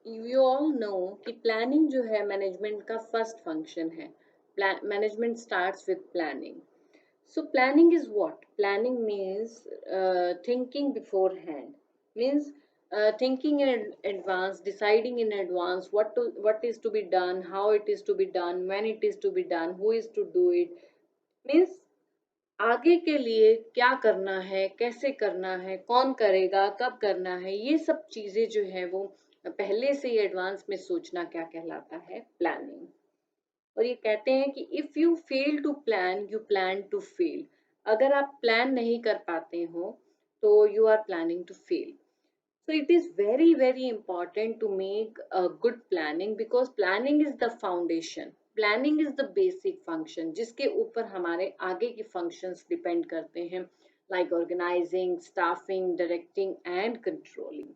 You all know कि planning जो है मैनेजमेंट का फर्स्ट फंक्शन है. Management starts with planning. So planning is what? Planning means thinking beforehand. Means thinking in advance, deciding in advance what is to be done, how it is to be done, when it is to be done, who is to do it. Means आगे के लिए क्या करना है, कैसे करना है, कौन करेगा, कब करना है, ये सब चीजें जो है वो पहले से ही एडवांस में सोचना क्या कहलाता है? प्लानिंग. और ये कहते हैं कि if you fail to plan you plan to fail. अगर आप प्लान नहीं कर पाते हो तो you are planning to fail. So it is very very important to make a good planning because planning is the foundation. Planning is the basic function जिसके ऊपर हमारे आगे के functions depend करते हैं, like organizing, staffing, directing and controlling.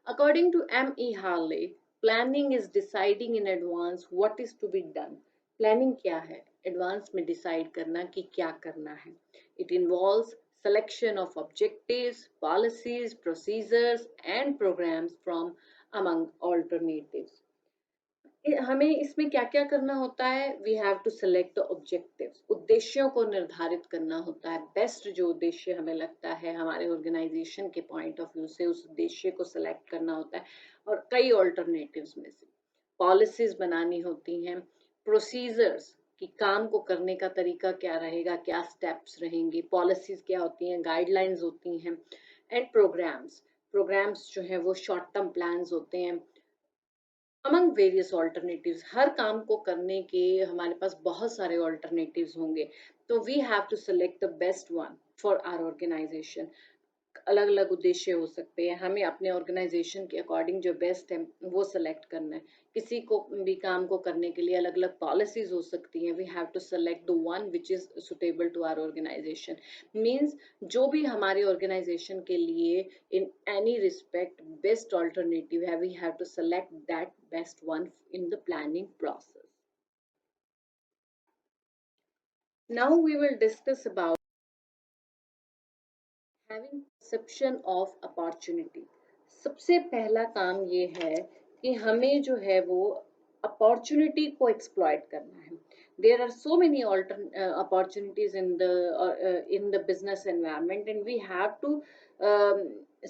According to M.E. Harley, planning is deciding in advance what is to be done. Planning क्या है? Advance में decide करना कि क्या करना है. It involves selection of objectives, policies, procedures and programs from among alternatives. हमें इसमें क्या क्या करना होता है? We have to select the objectives. उद्देश्यों को निर्धारित करना होता है. बेस्ट जो उद्देश्य हमें लगता है हमारे ऑर्गेनाइजेशन के पॉइंट ऑफ व्यू से, उस उद्देश्य को सेलेक्ट करना होता है. और कई ऑल्टरनेटिव्स में से पॉलिसीज बनानी होती हैं. प्रोसीजर्स कि काम को करने का तरीका क्या रहेगा, क्या स्टेप्स रहेंगे. पॉलिसीज क्या होती हैं? गाइडलाइंस होती हैं. And programmes. प्रोग्राम्स जो है वो शॉर्ट टर्म प्लान्स होते हैं. Among various alternatives. हर काम को करने के हमारे पास बहुत सारे ऑल्टरनेटिव्स होंगे, तो we have to select the best one for our organisation. अलग अलग उद्देश्य हो सकते हैं, हमें अपने ऑर्गेनाइजेशन के अकॉर्डिंग जो बेस्ट है वो सेलेक्ट करना है. किसी को भी काम को करने के लिए अलग अलग पॉलिसीज हो सकती हैं. We have to select the one which is suitable to our organisation. Means जो भी हमारे ऑर्गेनाइजेशन के लिए in any respect best alternative है, we have to select that best one in the planning process. Now we will discuss about having perception of opportunity. सबसे पहला काम ये है कि हमें जो है वो अपॉर्चुनिटी को एक्सप्लॉइट करना है. There are so many opportunities in the business environment and we have to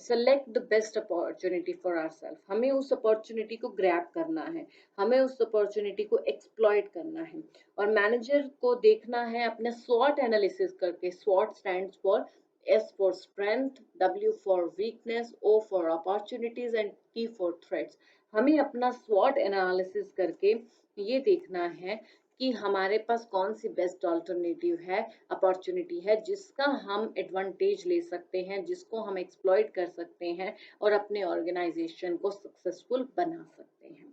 select the best opportunity for ourselves. हमें उस अपॉर्चुनिटी को ग्रैब करना है, हमें उस अपॉर्चुनिटी को एक्सप्लॉइट करना है. और मैनेजर को देखना है अपने स्वॉट एनालिसिस करके. स्वॉट stands for S for strength, W for weakness, O for opportunities and T for threats. हमें अपना SWOT एनालिसिस करके ये देखना है कि हमारे पास कौन सी बेस्ट ऑल्टरनेटिव है, अपॉर्चुनिटी है जिसका हम एडवांटेज ले सकते हैं, जिसको हम एक्सप्लॉइट कर सकते हैं और अपने ऑर्गेनाइजेशन को सक्सेसफुल बना सकते हैं.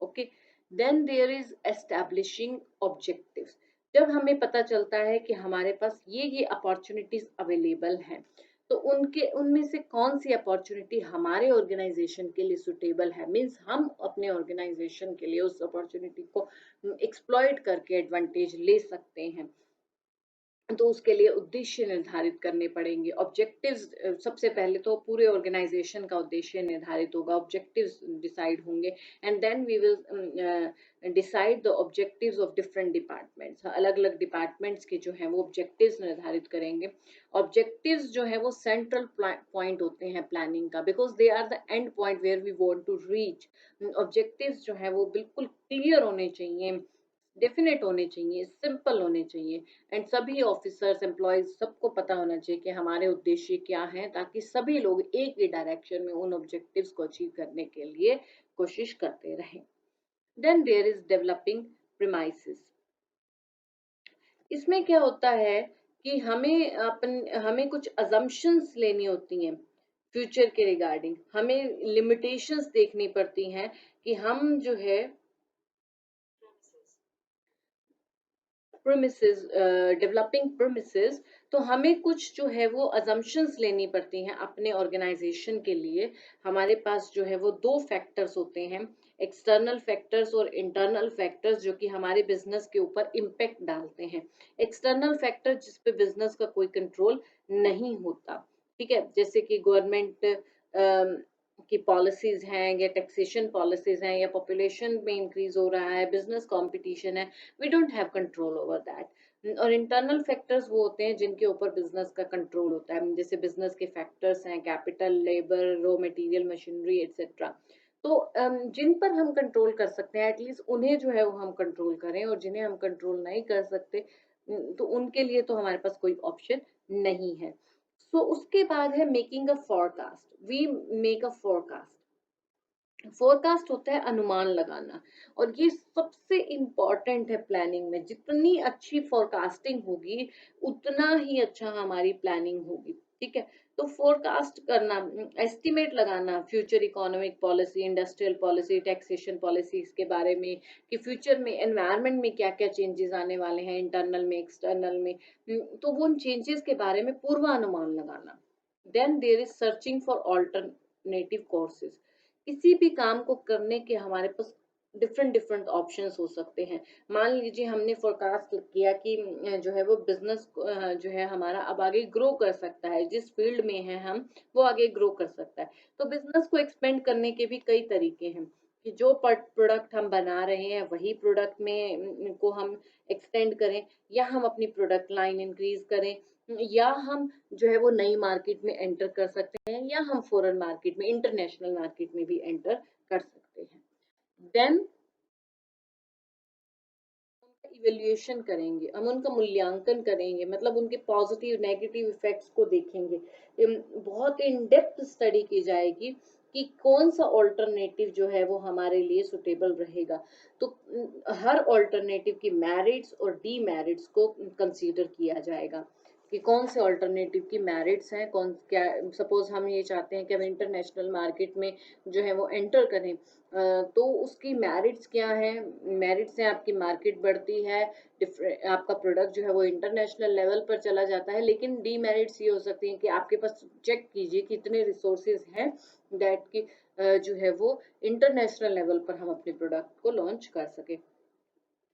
Okay. Then there is establishing objectives. जब हमें पता चलता है कि हमारे पास ये अपॉर्चुनिटीज अवेलेबल हैं, तो उनमें से कौन सी अपॉर्चुनिटी हमारे ऑर्गेनाइजेशन के लिए सुटेबल है. मीन्स हम अपने ऑर्गेनाइजेशन के लिए उस अपॉर्चुनिटी को एक्सप्लॉइट करके एडवांटेज ले सकते हैं. तो उसके लिए उद्देश्य निर्धारित करने पड़ेंगे. ऑब्जेक्टिव्स. सबसे पहले तो पूरे ऑर्गेनाइजेशन का उद्देश्य निर्धारित होगा, ऑब्जेक्टिव्स डिसाइड होंगे. And then we will decide the objectives of different departments. अलग अलग डिपार्टमेंट्स के जो हैं वो ऑब्जेक्टिव्स निर्धारित करेंगे. ऑब्जेक्टिव्स जो है वो सेंट्रल पॉइंट होते हैं प्लानिंग का, because they are the end point where we want to reach. Objectives जो है वो बिल्कुल क्लियर होने चाहिए, डेफिनेट होने चाहिए, सिंपल होने चाहिए. एंड सभी ऑफिसर्स, एम्प्लॉयज सबको पता होना चाहिए कि हमारे उद्देश्य क्या हैं, ताकि सभी लोग एक ही डायरेक्शन में उन ऑब्जेक्टिव्स को अचीव करने के लिए कोशिश करते रहें. Then there is developing premises. इसमें क्या होता है कि हमें कुछ अजम्पशंस लेनी होती हैं फ्यूचर के रिगार्डिंग. हमें लिमिटेशंस देखनी पड़ती हैं कि हम जो है प्रीमिसेस, डेवलपिंग प्रीमिसेस. तो हमें कुछ जो है वो अजम्पशंस लेनी पड़ती हैं अपने ऑर्गेनाइजेशन के लिए. हमारे पास जो है वो दो फैक्टर्स होते हैं, एक्सटर्नल फैक्टर्स और इंटरनल फैक्टर्स, जो कि हमारे बिजनेस के ऊपर इम्पेक्ट डालते हैं. एक्सटर्नल फैक्टर जिस पे बिजनेस का कोई कंट्रोल नहीं होता. ठीक है. जैसे कि गवर्नमेंट की पॉलिसीज हैं या टैक्सेशन पॉलिसीज हैं या पॉपुलेशन में इंक्रीज हो रहा है, बिजनेस कंपटीशन है, we don't have control over that. और इंटरनल फैक्टर्स वो होते हैं जिनके ऊपर बिजनेस का कंट्रोल होता है, जैसे बिजनेस के फैक्टर्स हैं capital, labour, raw material, machinery etcetera. तो जिन पर हम कंट्रोल कर सकते हैं एटलीस्ट उन्हें जो है वो हम कंट्रोल करें, और जिन्हें हम कंट्रोल नहीं कर सकते तो उनके लिए तो हमारे पास कोई ऑप्शन नहीं है। सो उसके बाद है making a forecast. We make a forecast. Forecast होता है अनुमान लगाना, और ये सबसे इम्पॉर्टेंट है प्लानिंग में। जितनी अच्छी फोरकास्टिंग होगी उतना ही अच्छा हमारी प्लानिंग होगी। ठीक है, तो फोरकास्ट करना, एस्टिमेट लगाना future economic policy, industrial policy, taxation policy के बारे में, कि फ्यूचर में एनवायरनमेंट में क्या क्या चेंजेस आने वाले हैं, इंटरनल में, एक्सटर्नल में। तो वो उन चेंजेस के बारे में पूर्वानुमान लगाना। Then there is searching for alternative courses. किसी भी काम को करने के हमारे पास डिफरेंट डिफरेंट ऑप्शंस हो सकते हैं। मान लीजिए हमने फोरकास्ट किया कि जो है वो बिजनेस जो है हमारा अब आगे ग्रो कर सकता है, जिस फील्ड में है हम वो आगे ग्रो कर सकता है। तो बिजनेस को एक्सपेंड करने के भी कई तरीके हैं, कि जो प्रोडक्ट हम बना रहे हैं वही प्रोडक्ट में को हम एक्सटेंड करें, या हम अपनी प्रोडक्ट लाइन इंक्रीज करें, या हम जो है वो नई मार्केट में एंटर कर सकते हैं, या हम फॉरेन मार्केट में, इंटरनेशनल मार्केट में भी एंटर कर सकते हैं। देन इवेल्युएशन करेंगे, हम उनका मूल्यांकन करेंगे, मतलब उनके पॉजिटिव नेगेटिव इफेक्ट्स को देखेंगे। बहुत इन डेप्थ स्टडी की जाएगी कि कौन सा ऑल्टरनेटिव जो है वो हमारे लिए सुटेबल रहेगा। तो हर ऑल्टरनेटिव की मेरिट्स और डीमेरिट्स को कंसीडर किया जाएगा, कि कौन से ऑल्टरनेटिव की मेरिट्स हैं, कौन क्या। सपोज हम ये चाहते हैं कि हम इंटरनेशनल मार्केट में जो है वो एंटर करें, तो उसकी मेरिट्स क्या है। मेरिट्स से आपकी मार्केट बढ़ती है, आपका प्रोडक्ट जो है वो इंटरनेशनल लेवल पर चला जाता है। लेकिन डीमेरिट्स ये हो सकती हैं कि आपके पास, चेक कीजिए कितने रिसोर्सेज हैं दैट की जो है वो इंटरनेशनल लेवल पर हम अपने प्रोडक्ट को लॉन्च कर सके।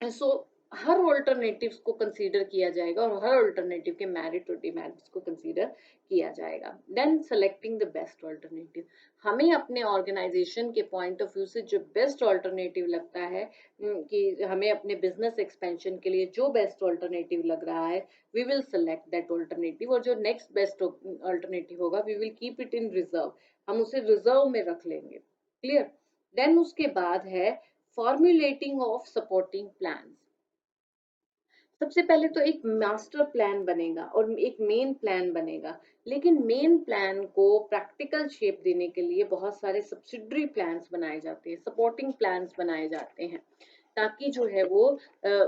सो हर ऑल्टरनेटिव्स को कंसीडर किया जाएगा, और हर ऑल्टरनेटिव के मेरिट और डिमेरिट्स को कंसीडर किया जाएगा। Then selecting the best alternative. हमें अपने ऑर्गेनाइजेशन के पॉइंट ऑफ व्यू से जो बेस्ट ऑल्टरनेटिव लगता है, कि हमें अपने बिजनेस एक्सपेंशन के लिए जो बेस्ट ऑल्टरनेटिव लग रहा है, we will select that alternative. और जो नेक्स्ट बेस्ट ऑल्टरनेटिव होगा we will keep it in reserve, हम उसे रिजर्व में रख लेंगे। क्लियर। देन उसके बाद है फॉर्मुलेटिंग ऑफ सपोर्टिंग प्लान। सबसे पहले तो एक मास्टर प्लान बनेगा और एक मेन प्लान बनेगा, लेकिन मेन प्लान को प्रैक्टिकल शेप देने के लिए बहुत सारे सब्सिडरी प्लान्स बनाए जाते हैं, सपोर्टिंग प्लान्स बनाए जाते हैं, ताकि जो है वो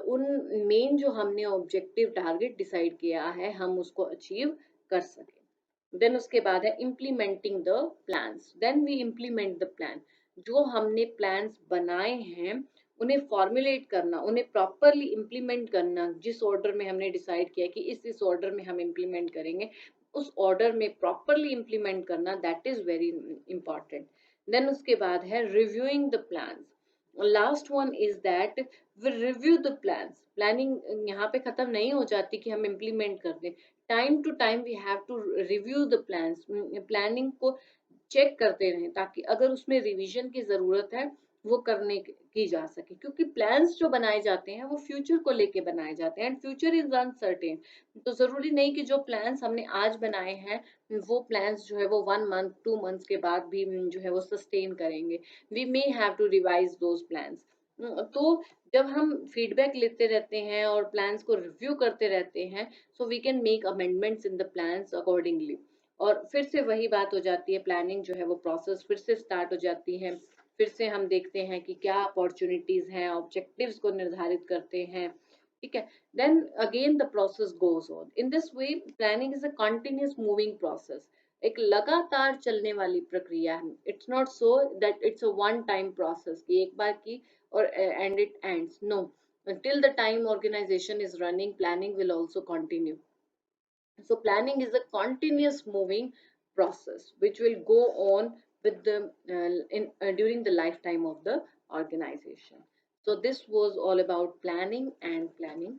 उन मेन जो हमने ऑब्जेक्टिव टारगेट डिसाइड किया है हम उसको अचीव कर सकें। देन उसके बाद है implementing the plans. Then we implement the plan. जो हमने प्लान्स बनाए हैं उन्हें फॉर्मुलेट करना, उन्हें प्रॉपरली इम्प्लीमेंट करना, जिस ऑर्डर में हमने डिसाइड किया कि इस ऑर्डर में हम इम्प्लीमेंट करेंगे, उस ऑर्डर में प्रॉपरली इम्प्लीमेंट करना, that is very important. Then उसके बाद है reviewing the plans. Last one is that we review the plans. Planning यहाँ पे खत्म नहीं हो जाती कि हम इम्प्लीमेंट कर दें, time to time we have to review the plans. Planning को चेक करते रहें, ताकि अगर उसमें रिवीजन की जरूरत है वो करने की जा सके, क्योंकि प्लान्स जो बनाए जाते हैं वो फ्यूचर को लेके बनाए जाते हैं, एंड फ्यूचर इज अनसर्टेन। तो जरूरी नहीं कि जो प्लान्स हमने आज बनाए हैं वो प्लान्स जो है वो 1 मंथ 2 मंथ्स के बाद भी जो है वो सस्टेन करेंगे। We may have to revise those plans. तो जब हम फीडबैक लेते रहते हैं और प्लान्स को रिव्यू करते रहते हैं, so we can make amendments in the plans accordingly. और फिर से वही बात हो जाती है, प्लानिंग जो है वो प्रोसेस फिर से स्टार्ट हो जाती है। फिर से हम देखते हैं कि क्या अपॉर्चुनिटीज हैं, ऑब्जेक्टिव्स को निर्धारित करते हैं। ठीक है। Then again the process goes on in this way. Planning is a continuous moving process, एक लगातार चलने वाली प्रक्रिया है। It's not so that it's a one time process कि एक बार की और end it ends, no. Until the time organization is running, planning will also continue. So planning is a continuous moving process which will go on with the during the lifetime of the organization. So this was all about planning and planning